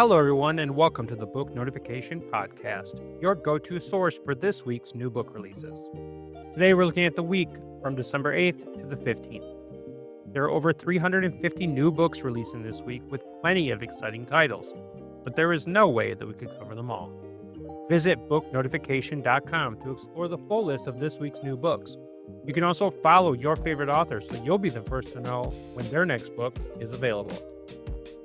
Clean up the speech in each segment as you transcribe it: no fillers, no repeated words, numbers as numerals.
Hello, everyone, and welcome to the Book Notification Podcast, your go to source for this week's new book releases. Today, we're looking at the week from December 8th to the 15th. There are over 350 new books releasing this week with plenty of exciting titles, but there is no way that we could cover them all. Visit booknotification.com to explore the full list of this week's new books. You can also follow your favorite authors so you'll be the first to know when their next book is available.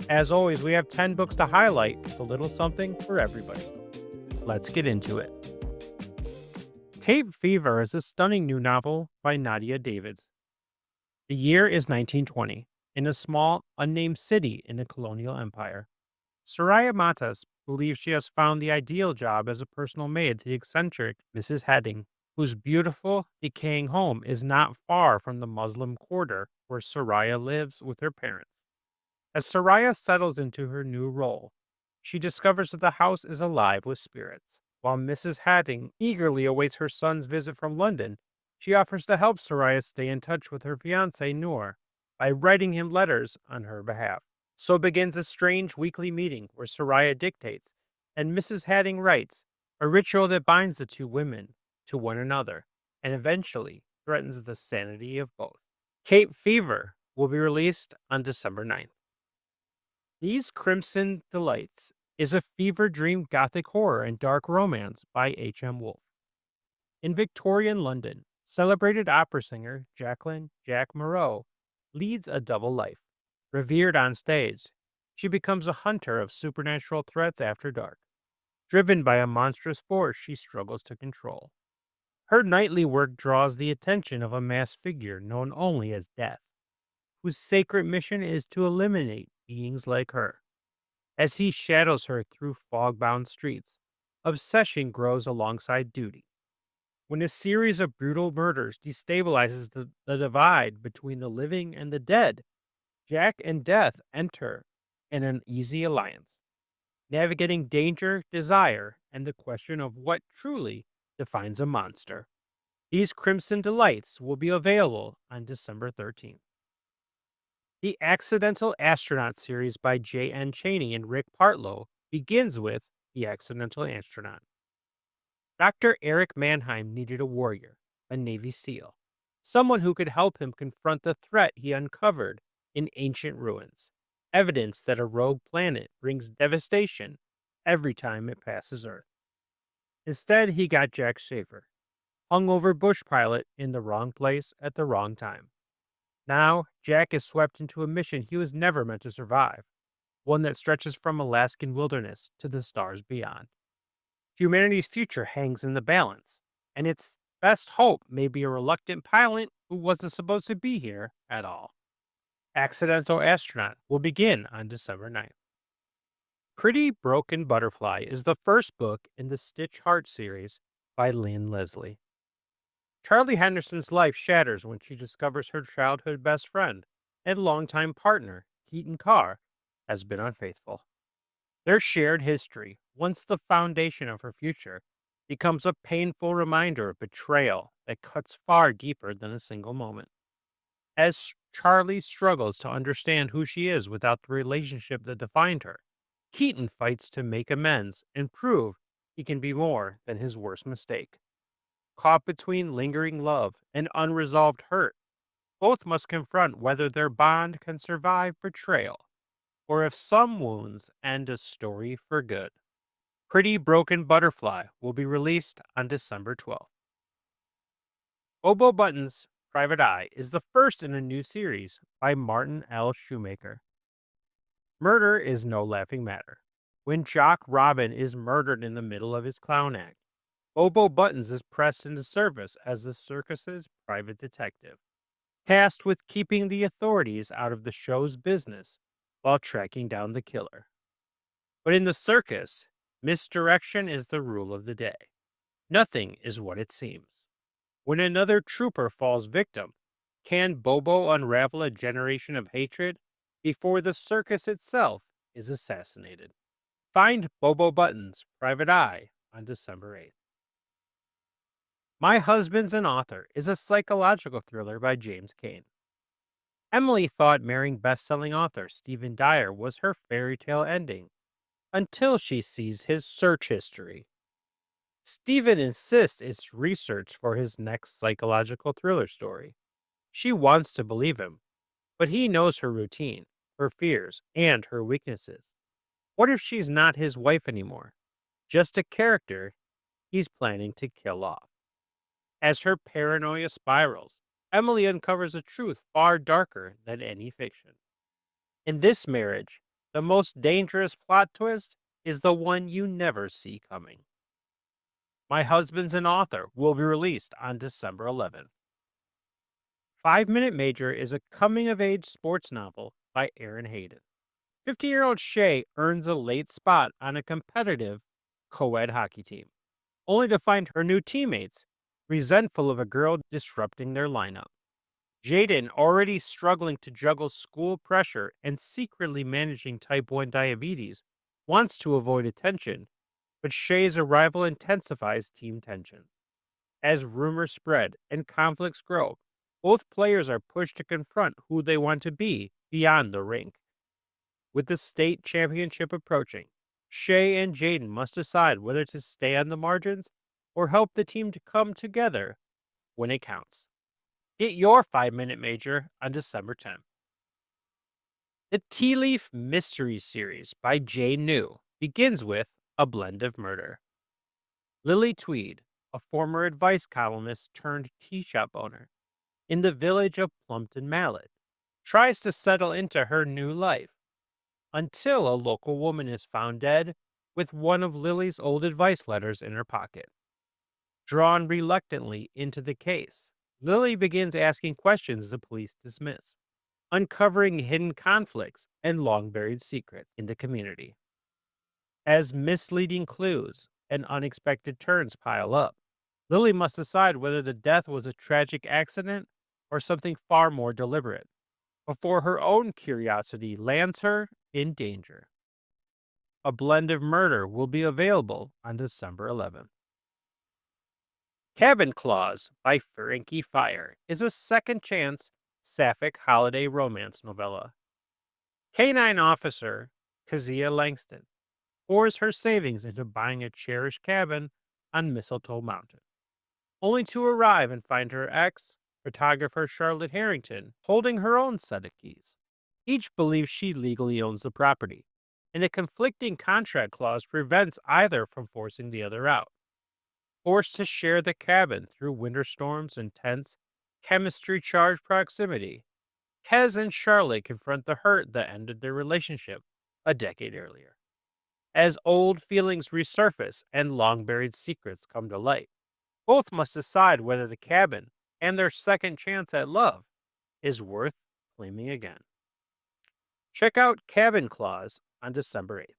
As always, we have 10 books to highlight with a little something for everybody. Let's get into it. Cape Fever is a stunning new novel by Nadia Davids. The year is 1920, in a small, unnamed city in the colonial empire. Soraya Matas believes she has found the ideal job as a personal maid to the eccentric Mrs. Heading, whose beautiful, decaying home is not far from the Muslim quarter where Soraya lives with her parents. As Soraya settles into her new role, she discovers that the house is alive with spirits. While Mrs. Hadding eagerly awaits her son's visit from London, she offers to help Soraya stay in touch with her fiancé Noor by writing him letters on her behalf. So begins a strange weekly meeting where Soraya dictates and Mrs. Hadding writes, a ritual that binds the two women to one another and eventually threatens the sanity of both. Cape Fever will be released on December 9th. These Crimson Delights is a fever dream gothic horror and dark romance by H.M. Wolfe. In Victorian London, celebrated opera singer Jacqueline Jack Moreau leads a double life. Revered on stage, she becomes a hunter of supernatural threats after dark. Driven by a monstrous force she struggles to control. Her nightly work draws the attention of a masked figure known only as Death, whose sacred mission is to eliminate beings like her. As he shadows her through fog-bound streets, obsession grows alongside duty. When a series of brutal murders destabilizes the divide between the living and the dead, Jack and Death enter an uneasy alliance, navigating danger, desire, and the question of what truly defines a monster. These Crimson Delights will be available on December 13th. The Accidental Astronaut series by J.N. Chaney and Rick Partlow begins with The Accidental Astronaut. Dr. Eric Mannheim needed a warrior, a Navy SEAL, someone who could help him confront the threat he uncovered in ancient ruins, evidence that a rogue planet brings devastation every time it passes Earth. Instead, he got Jack Schaefer, hungover bush pilot in the wrong place at the wrong time. Now, Jack is swept into a mission he was never meant to survive, one that stretches from Alaskan wilderness to the stars beyond. Humanity's future hangs in the balance, and its best hope may be a reluctant pilot who wasn't supposed to be here at all. Accidental Astronaut will begin on December 9th. Pretty Broken Butterfly is the first book in the Stitch Heart series by Lynne Leslie. Charlie Henderson's life shatters when she discovers her childhood best friend and longtime partner, Keaton Carr, has been unfaithful. Their shared history, once the foundation of her future, becomes a painful reminder of betrayal that cuts far deeper than a single moment. As Charlie struggles to understand who she is without the relationship that defined her, Keaton fights to make amends and prove he can be more than his worst mistake. Caught between lingering love and unresolved hurt, both must confront whether their bond can survive betrayal, or if some wounds end a story for good. Pretty Broken Butterfly will be released on December 12th. Bobo Button's Private Eye is the first in a new series by Martin L. Shoemaker. Murder is no laughing matter. When Jock Robin is murdered in the middle of his clown act, Bobo Buttons is pressed into service as the circus's private detective, tasked with keeping the authorities out of the show's business while tracking down the killer. But in the circus, misdirection is the rule of the day. Nothing is what it seems. When another trooper falls victim, can Bobo unravel a generation of hatred before the circus itself is assassinated? Find Bobo Buttons' Private Eye on December 8th. My Husband's an Author is a psychological thriller by James Caine. Emily thought marrying best-selling author Stephen Dyer was her fairy tale ending, until she sees his search history. Stephen insists it's research for his next psychological thriller story. She wants to believe him, but he knows her routine, her fears, and her weaknesses. What if she's not his wife anymore? Just a character he's planning to kill off. As her paranoia spirals, Emily uncovers a truth far darker than any fiction. In this marriage, the most dangerous plot twist is the one you never see coming. My Husband's an Author will be released on December 11th. 5-Minute Major is a coming-of-age sports novel by Erin Hayden. 50-year-old Shay earns a late spot on a competitive co-ed hockey team, only to find her new teammates resentful of a girl disrupting their lineup. Jaden, already struggling to juggle school pressure and secretly managing type 1 diabetes, wants to avoid attention, but Shay's arrival intensifies team tension. As rumors spread and conflicts grow, both players are pushed to confront who they want to be beyond the rink. With the state championship approaching, Shay and Jaden must decide whether to stay on the margins or help the team to come together when it counts. Get your 5-Minute Major on December 10th. The Tea Leaf Mystery Series by J. New begins with a blend of murder. Lily Tweed, a former advice columnist turned tea shop owner in the village of Plumpton Mallet, tries to settle into her new life until a local woman is found dead with one of Lily's old advice letters in her pocket. Drawn reluctantly into the case, Lily begins asking questions the police dismiss, uncovering hidden conflicts and long-buried secrets in the community. As misleading clues and unexpected turns pile up, Lily must decide whether the death was a tragic accident or something far more deliberate, before her own curiosity lands her in danger. A Blend of Murder will be available on December 11th. Cabin Claus by Frankie Fyre is a second-chance sapphic holiday romance novella. Canine officer Kezia Langston pours her savings into buying a cherished cabin on Mistletoe Mountain, only to arrive and find her ex, photographer Charlotte Harrington, holding her own set of keys. Each believes she legally owns the property, and a conflicting contract clause prevents either from forcing the other out. Forced to share the cabin through winter storms and tense, chemistry-charged proximity, Kez and Charlotte confront the hurt that ended their relationship a decade earlier. As old feelings resurface and long-buried secrets come to light, both must decide whether the cabin and their second chance at love is worth claiming again. Check out Cabin Claus on December 8th.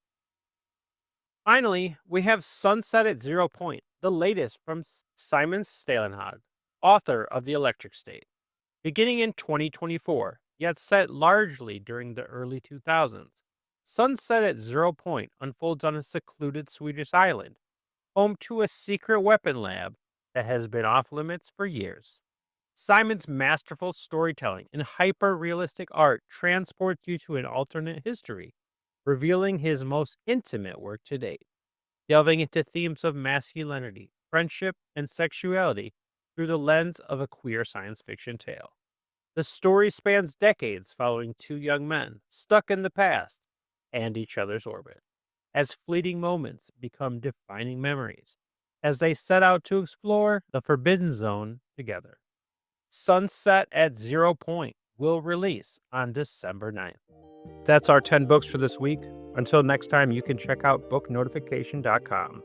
Finally, we have Sunset at Zero Point, the latest from Simon Stalenhag, author of The Electric State. Beginning in 2024, yet set largely during the early 2000s, Sunset at Zero Point unfolds on a secluded Swedish island, home to a secret weapon lab that has been off limits for years. Simon's masterful storytelling and hyper-realistic art transports you to an alternate history, revealing his most intimate work to date, delving into themes of masculinity, friendship, and sexuality through the lens of a queer science fiction tale. The story spans decades following two young men stuck in the past and each other's orbit, as fleeting moments become defining memories, as they set out to explore the Forbidden Zone together. Sunset at Zero Point will release on December 9th. That's our 10 books for this week. Until next time, you can check out booknotification.com.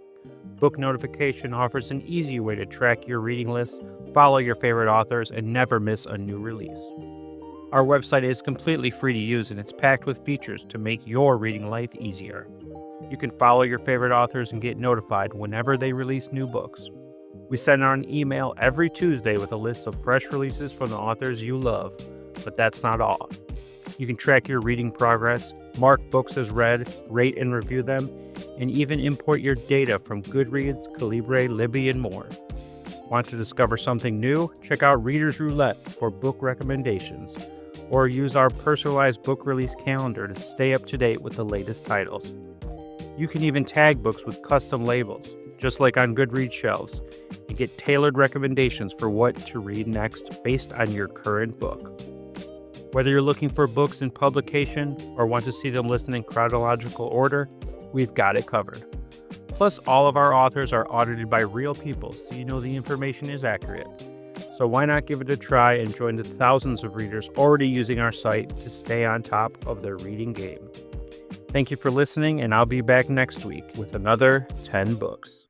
Book Notification offers an easy way to track your reading list, follow your favorite authors, and never miss a new release. Our website is completely free to use, and it's packed with features to make your reading life easier. You can follow your favorite authors and get notified whenever they release new books. We send out an email every Tuesday with a list of fresh releases from the authors you love, but that's not all. You can track your reading progress, mark books as read, rate and review them, and even import your data from Goodreads, Calibre, Libby, and more. Want to discover something new? Check out Reader's Roulette for book recommendations, or use our personalized book release calendar to stay up to date with the latest titles. You can even tag books with custom labels, just like on Goodreads shelves, and get tailored recommendations for what to read next based on your current book. Whether you're looking for books in publication or want to see them listed in chronological order, we've got it covered. Plus, all of our authors are audited by real people, so you know the information is accurate. So why not give it a try and join the thousands of readers already using our site to stay on top of their reading game. Thank you for listening, and I'll be back next week with another 10 books.